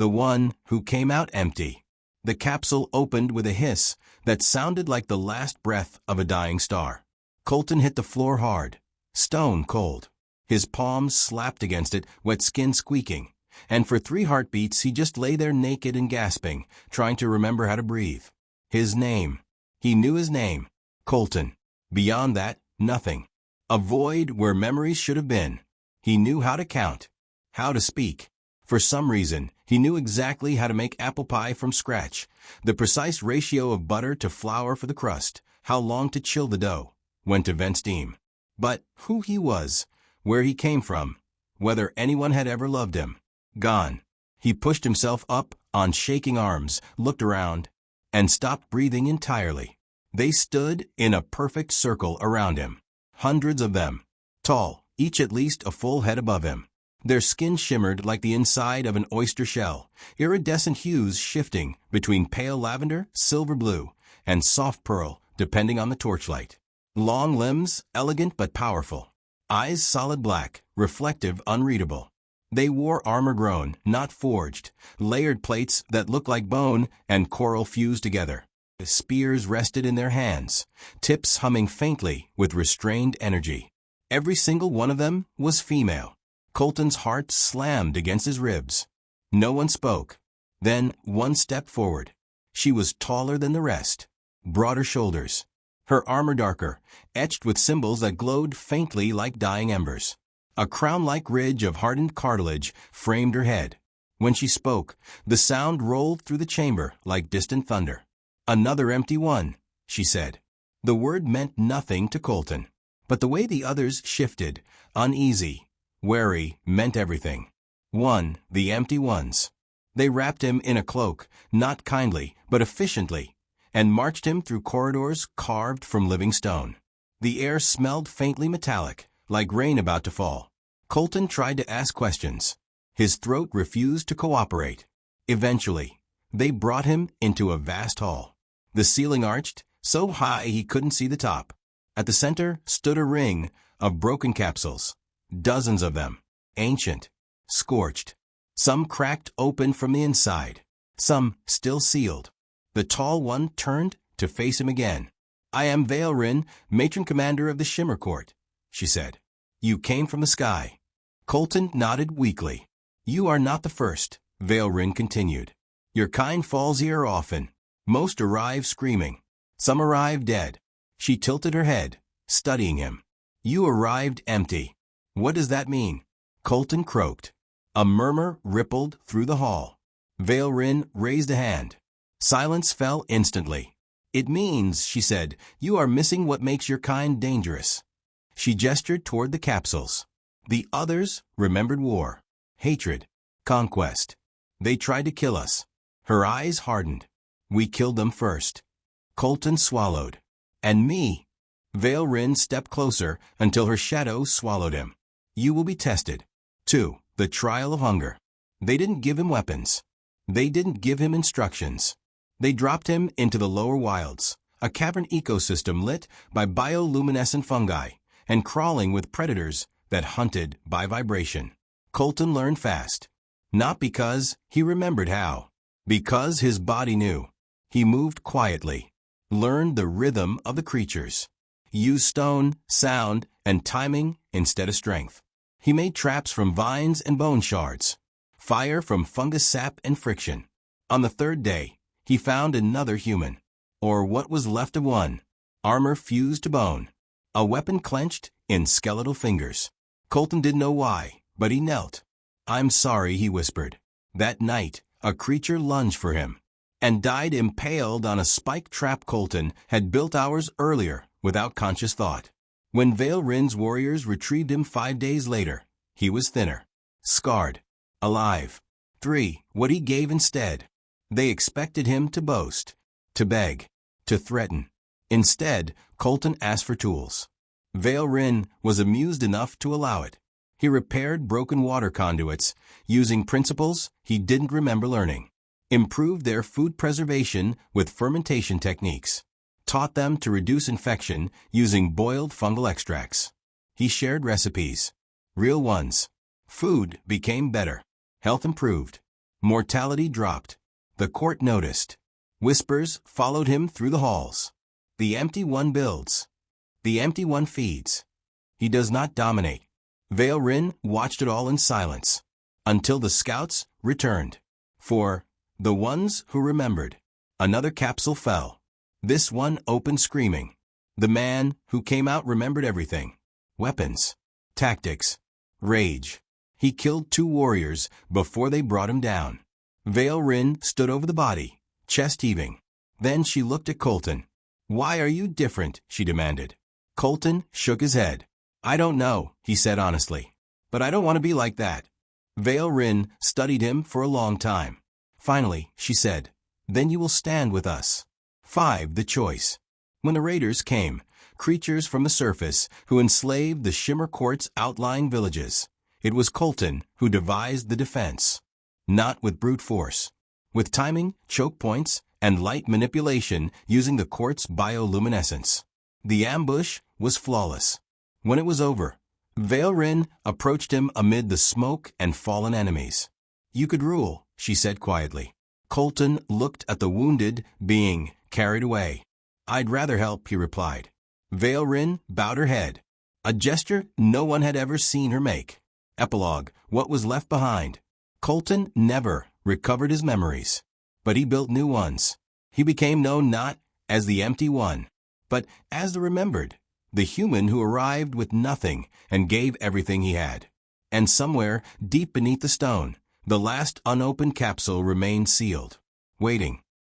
The one who came out empty. The capsule opened with a hiss that sounded like the last breath of a dying star. Colton hit the floor hard, stone cold. His palms slapped against it, wet skin squeaking, and for 3 heartbeats he just lay there naked and gasping, trying to remember how to breathe. His name. He knew his name. Colton. Beyond that, nothing. A void where memories should have been. He knew how to count, how to speak. For some reason, he knew exactly how to make apple pie from scratch, the precise ratio of butter to flour for the crust, how long to chill the dough, when to vent steam. But who he was, where he came from, whether anyone had ever loved him, gone. He pushed himself up on shaking arms, looked around, and stopped breathing entirely. They stood in a perfect circle around him. Hundreds of them, tall, each at least a full head above him. Their skin shimmered like the inside of an oyster shell, iridescent hues shifting between pale lavender, silver blue, and soft pearl, depending on the torchlight. Long limbs, elegant but powerful. Eyes solid black, reflective, unreadable. They wore armor grown, not forged, layered plates that looked like bone and coral fused together. Spears rested in their hands, tips humming faintly with restrained energy. Every single one of them was female. Colton's heart slammed against his ribs. No one spoke. Then one step forward. She was taller than the rest, broader shoulders. Her armor darker, etched with symbols that glowed faintly like dying embers. A crown-like ridge of hardened cartilage framed her head. When she spoke, the sound rolled through the chamber like distant thunder. "Another empty one," she said. The word meant nothing to Colton, but the way the others shifted, uneasy, wary, meant everything. One, the empty ones. They wrapped him in a cloak, not kindly, but efficiently, and marched him through corridors carved from living stone. The air smelled faintly metallic, like rain about to fall. Colton tried to ask questions. His throat refused to cooperate. Eventually, they brought him into a vast hall. The ceiling arched, so high he couldn't see the top. At the center stood a ring of broken capsules. Dozens of them, ancient, scorched. Some cracked open from the inside, some still sealed. The tall one turned to face him again. "I am Vale Rin, matron commander of the Shimmer Court," she said. "You came from the sky." Colton nodded weakly. "You are not the first," Vale Rin continued. "Your kind falls here often. Most arrive screaming. Some arrive dead." She tilted her head, studying him. "You arrived empty. What does that mean?" Colton croaked. A murmur rippled through the hall. Vale Rin raised a hand. Silence fell instantly. "It means," she said, "you are missing what makes your kind dangerous." She gestured toward the capsules. The others remembered war, hatred, conquest. "They tried to kill us." Her eyes hardened. "We killed them first." Colton swallowed. "And me." Vale Rin stepped closer until her shadow swallowed him. "You will be tested. 2. The trial of hunger." They didn't give him weapons. They didn't give him instructions. They dropped him into the lower wilds, a cavern ecosystem lit by bioluminescent fungi and crawling with predators that hunted by vibration. Colton learned fast. Not because he remembered how. Because his body knew. He moved quietly, learned the rhythm of the creatures, used stone, sound, and timing instead of strength. He made traps from vines and bone shards, fire from fungus sap and friction. On the 3rd day, he found another human, or what was left of one, armor fused to bone, a weapon clenched in skeletal fingers. Colton didn't know why, but he knelt. "I'm sorry," he whispered. That night, a creature lunged for him and died impaled on a spike trap Colton had built hours earlier without conscious thought. When Vale Rin's warriors retrieved him 5 days later, he was thinner, scarred, alive. 3. What he gave instead. They expected him to boast, to beg, to threaten. Instead, Colton asked for tools. Vale Rin was amused enough to allow it. He repaired broken water conduits using principles he didn't remember learning, improved their food preservation with fermentation techniques, taught them to reduce infection using boiled fungal extracts. He shared recipes, real ones. Food became better. Health improved. Mortality dropped. The court noticed. Whispers followed him through the halls. The empty one builds. The empty one feeds. He does not dominate. Vale Rin watched it all in silence. Until the scouts returned. For the ones who remembered. Another capsule fell. This one opened screaming. The man who came out remembered everything. Weapons. Tactics. Rage. He killed 2 warriors before they brought him down. Vale Rin stood over the body, chest heaving. Then she looked at Colton. "Why are you different?" she demanded. Colton shook his head. "I don't know," he said honestly. "But I don't want to be like that." Vale Rin studied him for a long time. Finally, she said, "Then you will stand with us." 5. The choice. When the raiders came, creatures from the surface who enslaved the Shimmer Court's outlying villages, it was Colton who devised the defense. Not with brute force. With timing, choke points, and light manipulation using the court's bioluminescence. The ambush was flawless. When it was over, Vale Rin approached him amid the smoke and fallen enemies. "You could rule," she said quietly. Colton looked at the wounded being carried away. "I'd rather help," he replied. Vale Rin bowed her head. A gesture no one had ever seen her make. Epilogue: What was left behind. Colton never recovered his memories, but he built new ones. He became known not as the empty one, but as the remembered, the human who arrived with nothing and gave everything he had. And somewhere, deep beneath the stone, the last unopened capsule remained sealed, waiting.